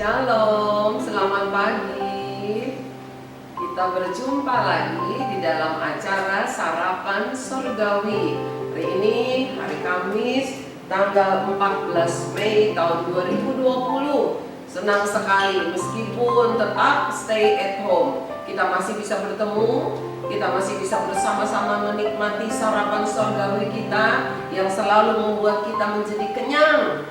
Shalom, selamat pagi. Kita berjumpa lagi di dalam acara Sarapan Surgawi. Hari ini hari Kamis, tanggal 14 Mei tahun 2020. Senang sekali meskipun tetap stay at home. Kita masih bisa bertemu, kita masih bisa bersama-sama menikmati sarapan surgawi kita yang selalu membuat kita menjadi kenyang.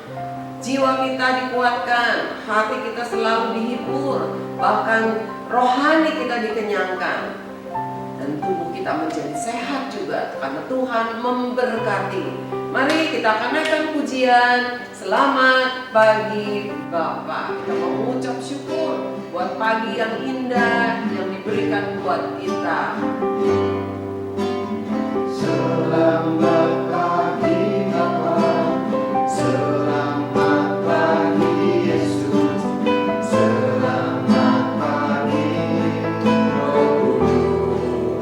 Jiwa kita dikuatkan, hati kita selalu dihibur, bahkan rohani kita dikenyangkan. Dan tubuh kita menjadi sehat juga karena Tuhan memberkati. Mari kita akan naikkan pujian. Selamat pagi Bapa. Kita mengucap syukur buat pagi yang indah yang diberikan buat kita. Selamat pagi Bapa. Selamat pagi Yesus. Selamat pagi Roh Kudus.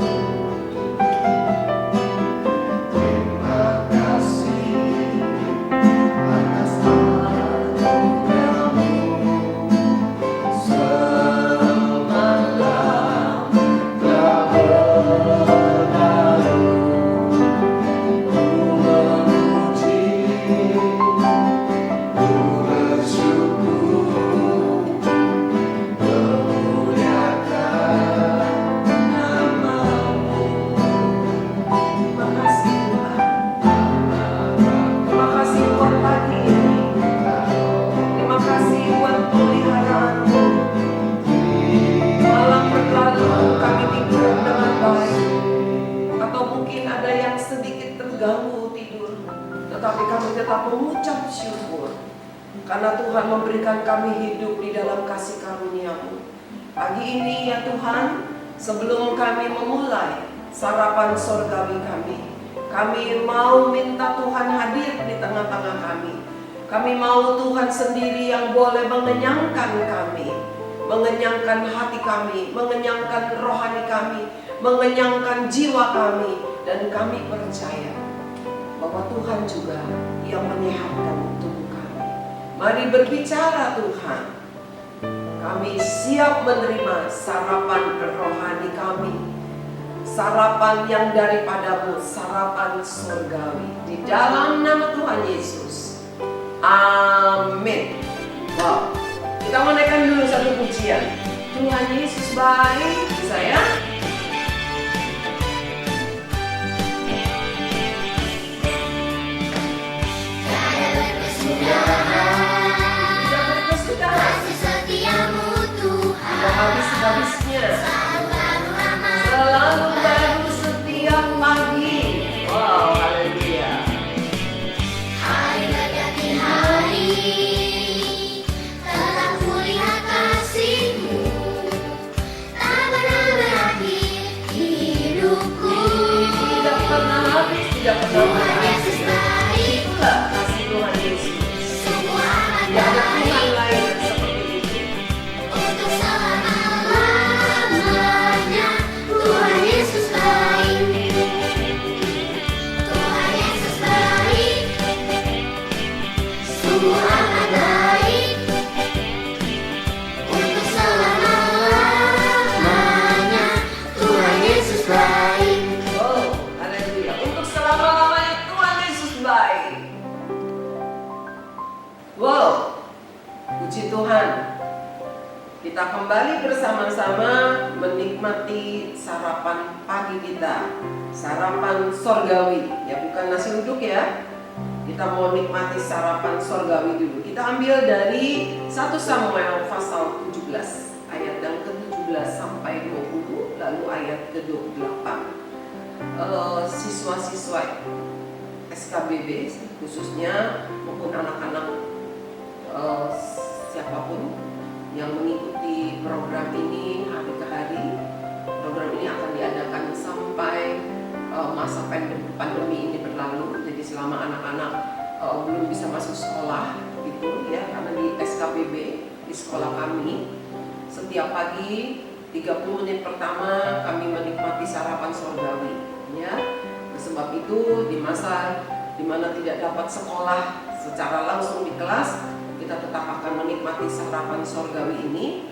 Terima kasih atas anugerah-Mu. Semalam telah berlalu. Ku memuji, ku bersyukur, memuliakan nama-Mu. Terima kasih Tuhan. Terima kasih buat pagi ini. Terima kasih buat peliharaan-Mu. Malam berlalu kami tidur dengan baik. Atau mungkin ada yang sedikit terganggu tidur, tetapi kami tetap mengucap syukur karena Tuhan memberikan kami hidup di dalam kasih karunia-Mu. Pagi ini ya Tuhan, sebelum kami memulai sarapan surgawi kami mau minta Tuhan hadir di tengah-tengah kami. Kami mau Tuhan sendiri yang boleh mengenyangkan kami, mengenyangkan hati kami, mengenyangkan rohani kami, mengenyangkan jiwa kami. Dan kami percaya bahwa Tuhan juga yang menyehatkan tubuh kami. Mari berbicara Tuhan. Kami siap menerima sarapan rohani kami, sarapan yang daripada-Mu, sarapan surgawi. Di dalam nama Tuhan Yesus. Amin. Wow. Kita menaikkan dulu satu pujian. Tuhan Yesus baik. Saya tidak berkesudahan, Kasih setiamu Tuhan tidak habis-habisnya, selalu selalu baru setiap pagi. Wow, haleluya. hari berganti hari telah kulihat kasih-Mu tak pernah berakhir hidupku. Tidak pernah habis, tidak pernah Tuhan berakhir. Yesus baik, Itulah kasih Tuhan Yesus. sungguh amat Tidak ada Tuhan baik lain seperti itu. untuk selama-lamanya. Tuhan Yesus baik, Tuhan Yesus baik, sungguh amat baik untuk selama-lamanya. Tuhan Yesus baik. Oh, haleluya. Untuk selama-lamanya Tuhan Yesus baik. Wow, puji Tuhan. Kita kembali bersama-sama menikmati sarapan pagi kita. Sarapan surgawi, ya bukan nasi uduk ya. Kita mau nikmati sarapan surgawi dulu. Kita ambil dari 1 Samuel pasal 17 ayat yang ke-17 sampai 20, lalu ayat ke-28. Siswa-siswa SKBB khususnya maupun anak-anak siapapun yang mengikuti program ini hari ke hari. Program ini akan diadakan sampai masa pandemi ini berlalu. Jadi selama anak-anak belum bisa masuk sekolah gitu ya, karena di SKBB di sekolah kami setiap pagi 30 menit pertama kami menikmati sarapan surgawi ya. Sebab itu di masa dimana tidak dapat sekolah secara langsung di kelas, kita tetap akan menikmati sarapan sorgawi ini.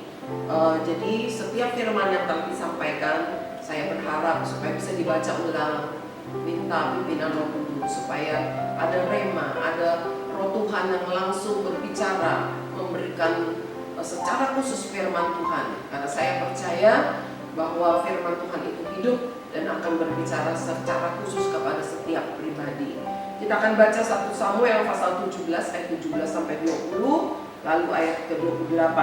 Jadi setiap firman yang telah disampaikan, saya berharap supaya bisa dibaca ulang, minta pimpinan Roh Kudus supaya ada rema, ada Roh Tuhan yang langsung berbicara, memberikan secara khusus firman Tuhan. Karena saya percaya bahwa firman Tuhan itu hidup dan akan berbicara secara khusus kepada setiap pribadi. Kita akan baca 1 Samuel pasal 17 ayat 17 sampai 20, lalu ayat ke-28.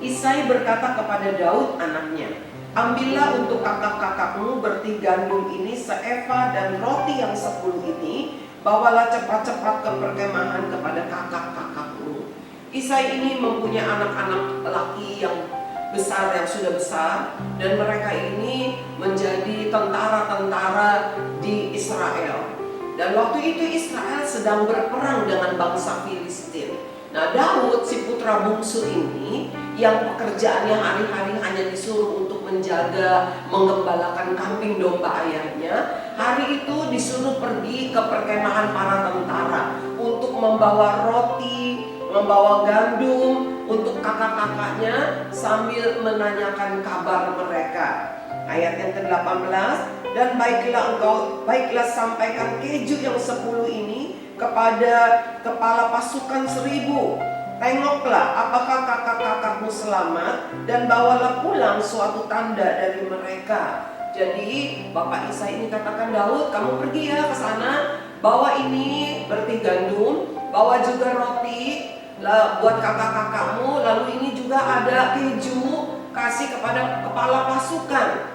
Isai berkata kepada Daud anaknya, ambillah untuk kakak-kakakmu berti gandum ini seeva dan roti yang 10 ini, bawalah cepat-cepat ke perkemahan kepada kakak-kakakmu. Isai ini mempunyai anak-anak laki yang besar, yang sudah besar, dan mereka ini menjadi tentara-tentara di Israel. Dan waktu itu Israel sedang berperang dengan bangsa Filistin. Nah, Daud si putra bungsu ini yang pekerjaannya hari-hari hanya disuruh untuk menjaga, menggembalakan kambing domba ayahnya, hari itu disuruh pergi ke perkemahan para tentara untuk membawa roti, membawa gandum untuk kakak-kakaknya sambil menanyakan kabar mereka. Ayat yang ke-18, dan baiklah sampaikan keju yang 10 ini kepada kepala pasukan 1000. Tengoklah apakah kakak-kakakmu selamat, dan bawalah pulang suatu tanda dari mereka. Jadi Bapak Isa ini katakan, Daud, kamu pergi ya ke sana, bawa ini berti gandum, bawa juga roti buat kakak-kakakmu, lalu ini juga ada keju, kasih kepada kepala pasukan.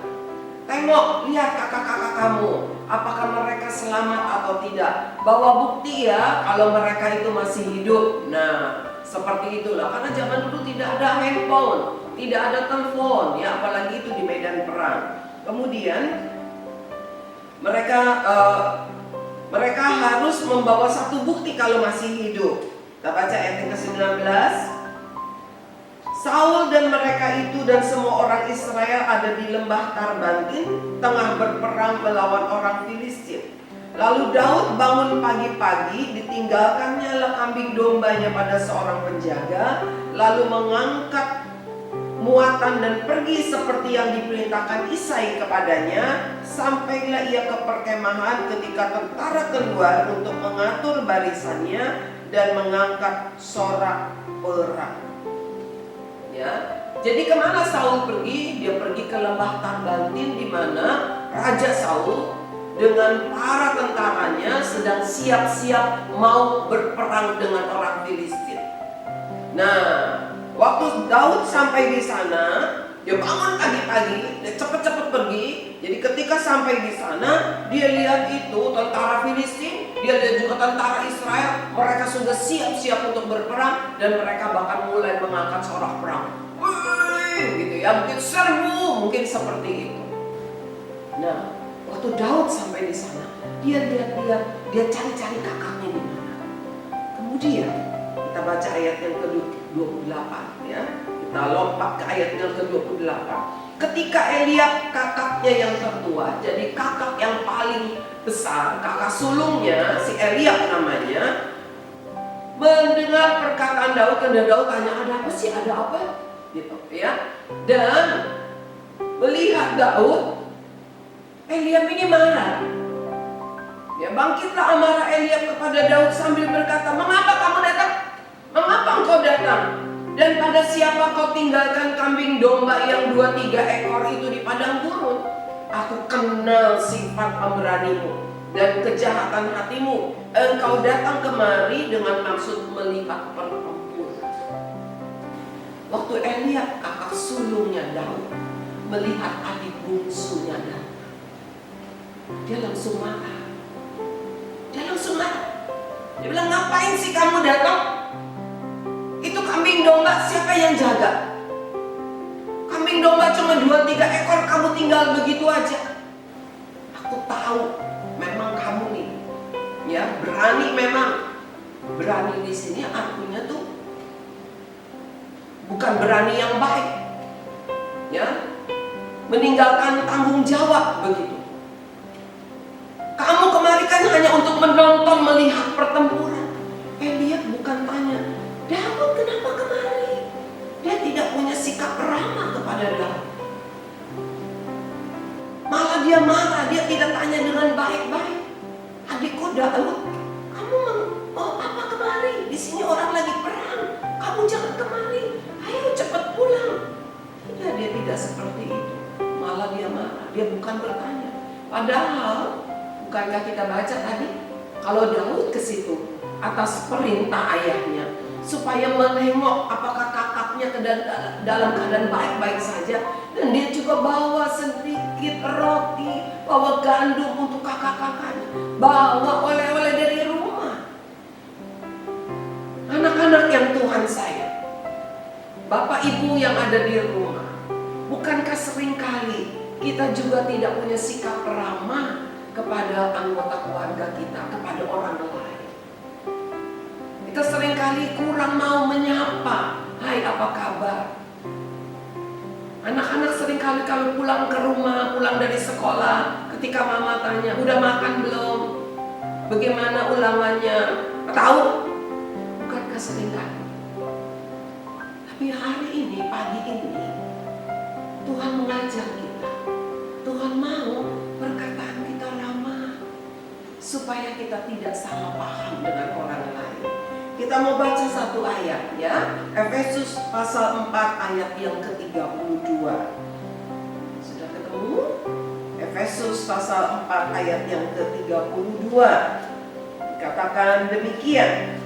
Tengok, lihat kakak-kakak kamu, apakah mereka selamat atau tidak. Bawa bukti ya kalau mereka itu masih hidup. Nah, seperti itulah. Karena zaman dulu tidak ada handphone, tidak ada telepon, ya apalagi itu di medan perang. Kemudian mereka harus membawa satu bukti kalau masih hidup. Kita baca ayat yang ke-19. Saul dan mereka itu dan semua orang Israel ada di lembah Tarbantin, tengah berperang melawan orang Filistin. Lalu Daud bangun pagi-pagi, ditinggalkannya kambing dombanya pada seorang penjaga, lalu mengangkat muatan dan pergi seperti yang diperintahkan Isai kepadanya. Sampailah ia ke perkemahan ketika tentara keluar untuk mengatur barisannya dan mengangkat sorak perang. Ya, jadi kemana Saul pergi? Dia pergi ke lembah Tarbantin, di mana Raja Saul dengan para tentaranya sedang siap-siap mau berperang dengan orang Filistin. Nah, waktu Daud sampai di sana, dia bangun pagi-pagi, dia cepat-cepat pergi. Jadi ketika sampai di sana, dia lihat itu tentara Filistin, dia lihat juga tentara Israel. Mereka sudah siap-siap untuk berperang dan mereka bahkan mulai mengangkat sorak perang. Gitu ya, mungkin serbu, mungkin seperti itu. Nah, waktu Daud sampai di sana, dia lihat-lihat, dia cari-cari kakaknya di mana. Kemudian kita baca ayat yang ke-28 ya. Kita lompat ke ayat yang ke-28. Ketika Eliab kakaknya yang tertua, jadi kakak yang paling besar, kakak sulungnya si Eliab namanya, mendengar perkataan Daud, dan Daud tanya, ada apa sih, ada apa? Gitu ya. Dan melihat Daud, Eliab ini marah. Ya, bangkitlah amarah Eliab kepada Daud sambil berkata, mengapa kamu datang? Mengapa engkau datang? Dan pada siapa kau tinggalkan kambing domba yang 2-3 ekor itu di padang gurun? Aku kenal sifat pemberanimu dan kejahatan hatimu. Engkau datang kemari dengan maksud melihat pertempuran. Waktu Eliab kakak sulungnya Daud melihat adik bungsunya Daud, dia langsung marah. Dia bilang, ngapain sih kamu datang? Itu kambing domba siapa yang jaga? Kambing domba cuma 2-3 ekor, kamu tinggal begitu aja. Aku tahu memang kamu nih, ya berani memang. Berani di sini artinya tuh bukan berani yang baik, ya, meninggalkan tanggung jawab begitu. Kamu kemari kan hanya untuk menonton, melihat pertempuran. Eliab bukan tanya, Daud kenapa kemari? Dia tidak punya sikap ramah kepada Daud. Malah dia marah, dia tidak tanya dengan baik-baik. Adikku Daud, kamu mau apa kemari? Di sini orang lagi perang. Kamu jangan kemari. Ayo cepat pulang. Tidak, dia tidak seperti itu. Malah dia marah, dia bukan bertanya. Padahal, bukankah kita baca tadi, kalau Daud ke situ atas perintah ayahnya, supaya menengok apakah kakaknya dalam keadaan baik-baik saja, dan dia juga bawa sedikit roti, bawa gandum untuk kakak-kakaknya, bawa oleh-oleh dari rumah. Anak-anak yang Tuhan sayang, Bapak Ibu yang ada di rumah, bukankah seringkali kita juga tidak punya sikap ramah kepada anggota keluarga kita, kepada orang lain? Kita seringkali kurang mau menyapa, hai apa kabar? Anak-anak seringkali kalau pulang ke rumah, pulang dari sekolah, ketika mama tanya, udah makan belum? Bagaimana ulangannya? Tahu? Bukankah seringkali? Tapi hari ini, pagi ini, Tuhan mengajar kita. Tuhan mau perkataan kita ramah, supaya kita tidak salah paham dengan orang lain. Kita mau baca satu ayat ya, Efesus pasal 4 ayat yang ke-32. Sudah ketemu? Efesus pasal 4 ayat yang ke-32. Dikatakan demikian.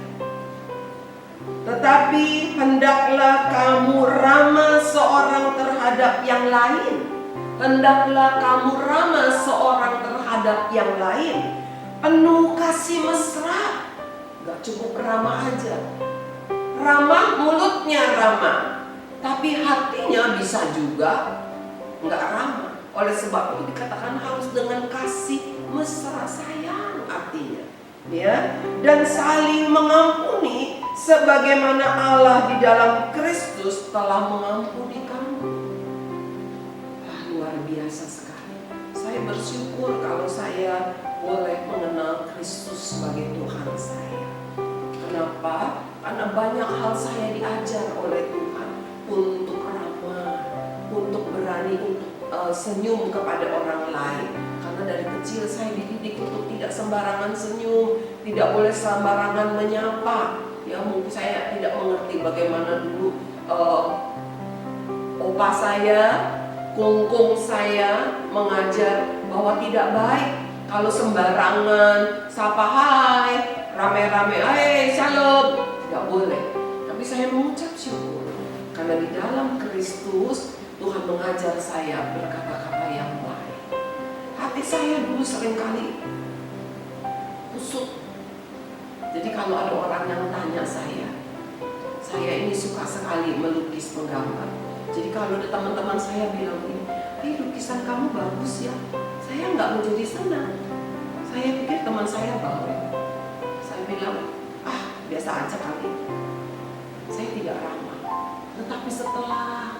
Tetapi hendaklah kamu ramah seorang terhadap yang lain. Hendaklah kamu ramah seorang terhadap yang lain. Penuh kasih mesra. Gak cukup ramah aja. Ramah, mulutnya ramah, tapi hatinya bisa juga gak ramah. Oleh sebab itu dikatakan harus dengan kasih mesra, sayang artinya, ya. Dan saling mengampuni sebagaimana Allah di dalam Kristus telah mengampuni kamu. Luar biasa sekali. Saya bersyukur kalau saya boleh mengenal Kristus sebagai Tuhan saya. Kenapa? Karena banyak hal saya diajar oleh Tuhan untuk ramah, untuk berani, untuk senyum kepada orang lain. Karena dari kecil saya dididik untuk tidak sembarangan senyum, tidak boleh sembarangan menyapa. Ya mungkin saya tidak mengerti bagaimana dulu opa saya, kungkung saya mengajar bahwa tidak baik kalau sembarangan sapa hai, rame-rame, hai shalom, tidak boleh. Tapi saya mengucap syukur karena di dalam Kristus Tuhan mengajar saya berkata-kata yang baik. Hati saya dulu seringkali kusut. Jadi kalau ada orang yang tanya saya ini suka sekali melukis, menggambar. Jadi kalau ada teman-teman saya bilang ini, lukisan kamu bagus ya, saya nggak menjadi senang. Saya pikir teman saya bawel. Saya bilang, biasa aja kali. Saya tidak ramah. Tetapi setelah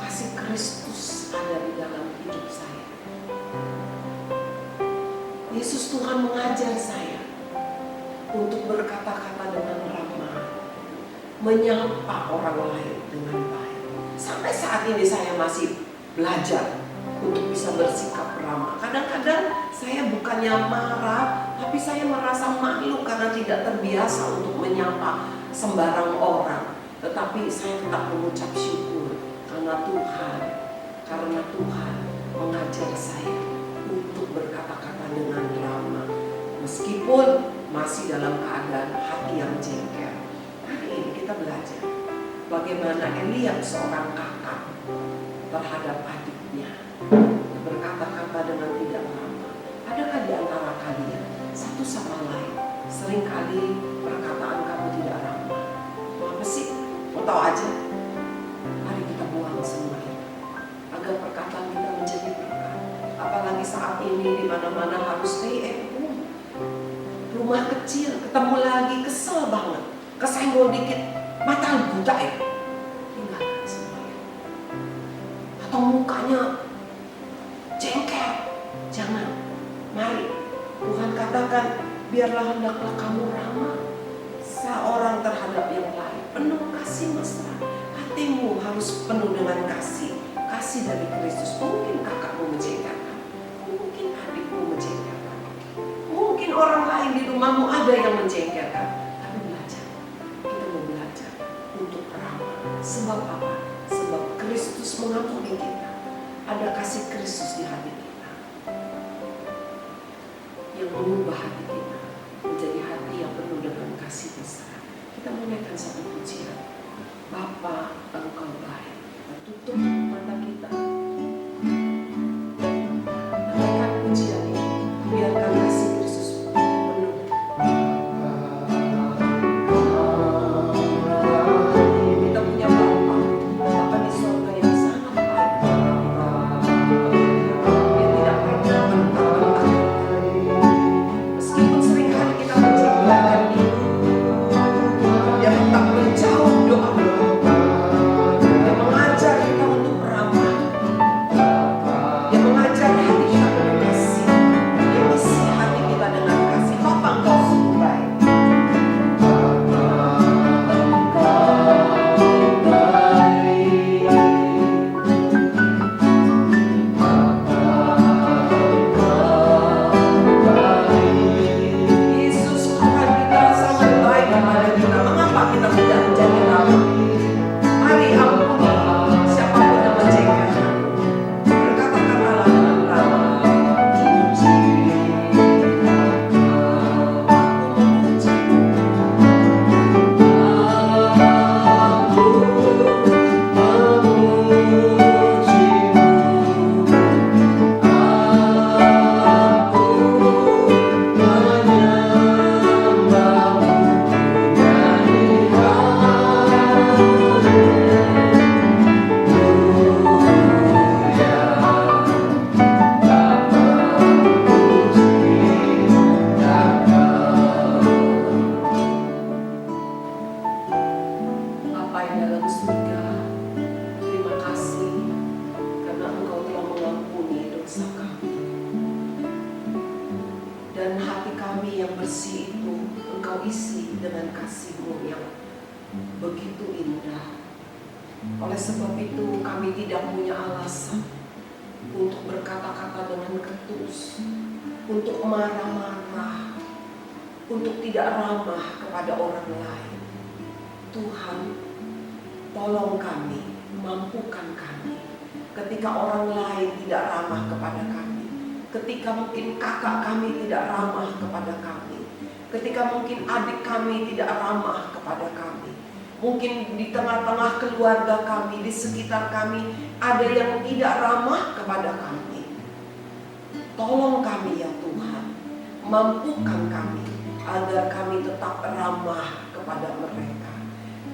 kasih Kristus ada di dalam hidup saya, Yesus Tuhan mengajar saya untuk berkata-kata dengan ramah, menyapa orang lain dengan baik. Sampai saat ini saya masih belajar untuk bisa bersikap ramah. Kadang-kadang saya bukannya marah, tapi saya merasa malu karena tidak terbiasa untuk menyapa sembarang orang. Tetapi saya tetap mengucap syukur karena Tuhan mengajar saya untuk berkata-kata dengan ramah, meskipun masih dalam keadaan hati yang jengkel. Hari ini kita belajar bagaimana Eliab, seorang kakak, terhadap adiknya berkata-kata dengan tidak ramah. Adakah di antara kalian satu sama lain seringkali perkataan kamu tidak ramah? Apa sih? Mau tahu aja? Mari kita buang semua itu agar perkataan kita menjadi berkat. Apalagi saat ini di mana-mana harus stay at home. Rumah kecil, ketemu lagi, kesel banget, kesenggol dikit, mata buta ya. Tinggalkan semuanya. Atau mukanya jengkel, jangan. Mari Tuhan katakan, biarlah hendaklah kamu ramah seorang terhadap yang lain, penuh kasih mesra. Hatimu harus penuh dengan kasih, kasih dari Kristus. Mungkin kakakmu menjengkelkan, mungkin adikmu menjengkelkan, mungkin orang lain di rumahmu ada yang menjengkelkan. Tapi belajar, kita mau belajar untuk ramah. Sebab apa? Sebab Kristus mengampuni kita. Ada kasih Kristus di hati kita yang mengubah hati kita menjadi hati yang penuh dengan kasih mesra. Kita menaikkan satu pujian. Bapa, Engkau baik. Kita tutup mata kita. Naikkan pujian ini. Biarkan kasih Kristus penuh. Kita punya Bapa, Bapa di sorga yang sangat baik. Dia tidak pernah berkata-kata. Meskipun seringkali kita menjengkelkan Dia, Dia tetap menjawab doa. Dia mengajar kita untuk ramah. Dia mengajar hati kita dengan kasih. Dia isi hati kita dengan kasih. Bapa, Engkau sungguh baik. Yesus, Tuhan kita sangat baik kepada kita. Mengapa kita tidak menjadi ramah? Mari ampuni siapapun yang menjengkelkan. Berkata-katalah dengan ramah. Aku memuji. Bapa yang dalam surga, terima kasih karena Engkau telah mengampuni dosa kami. Dan hati kami yang bersih itu Engkau isi dengan kasih-Mu yang begitu indah. Oleh sebab itu kami tidak punya alasan untuk berkata-kata dengan ketus, untuk marah-marah, untuk tidak ramah kepada orang lain. Tuhan, tolong kami, mampukan kami ketika orang lain tidak ramah kepada kami, ketika mungkin kakak kami tidak ramah kepada kami, ketika mungkin adik kami tidak ramah kepada kami, mungkin di tengah-tengah keluarga kami, di sekitar kami ada yang tidak ramah kepada kami. Tolong kami ya Tuhan, mampukan kami agar kami tetap ramah kepada mereka.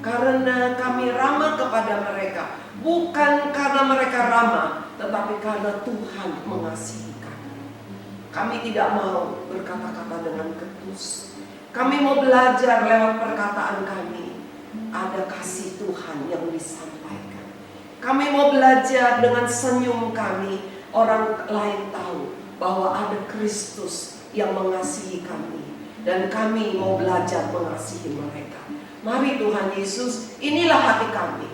Karena kami ramah kepada mereka, bukan karena mereka ramah, tetapi karena Tuhan mengasihi kami. Kami tidak mau berkata-kata dengan ketus. Kami mau belajar lewat perkataan kami. Ada kasih Tuhan yang disampaikan. Kami mau belajar dengan senyum kami. Orang lain tahu bahwa ada Kristus yang mengasihi kami. Dan kami mau belajar mengasihi mereka. Mari Tuhan Yesus, inilah hati kami.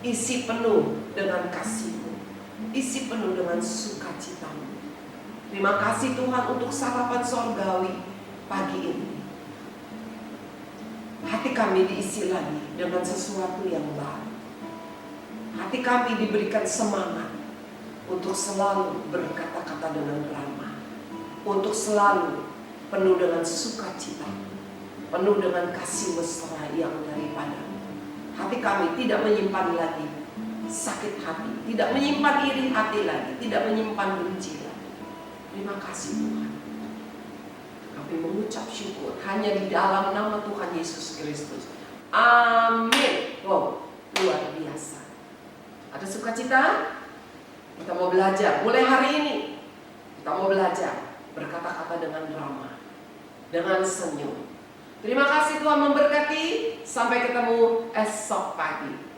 Isi penuh dengan kasih-Mu. Isi penuh dengan sukacita-Mu. Terima kasih Tuhan untuk sarapan sorgawi pagi ini. Hati kami diisi lagi dengan sesuatu yang baru. Hati kami diberikan semangat untuk selalu berkata-kata dengan ramah. Untuk selalu penuh dengan sukacita, penuh dengan kasih mesra yang daripada-Mu. Hati kami tidak menyimpan lagi sakit hati, tidak menyimpan iri hati lagi, tidak menyimpan benci lagi. Terima kasih Tuhan. Kami mengucap syukur hanya di dalam nama Tuhan Yesus Kristus. Amin. Wow, luar biasa. Ada sukacita? Kita mau belajar. Mulai hari ini kita mau belajar berkata-kata dengan ramah, dengan senyum. Terima kasih Tuhan memberkati. Sampai ketemu esok pagi.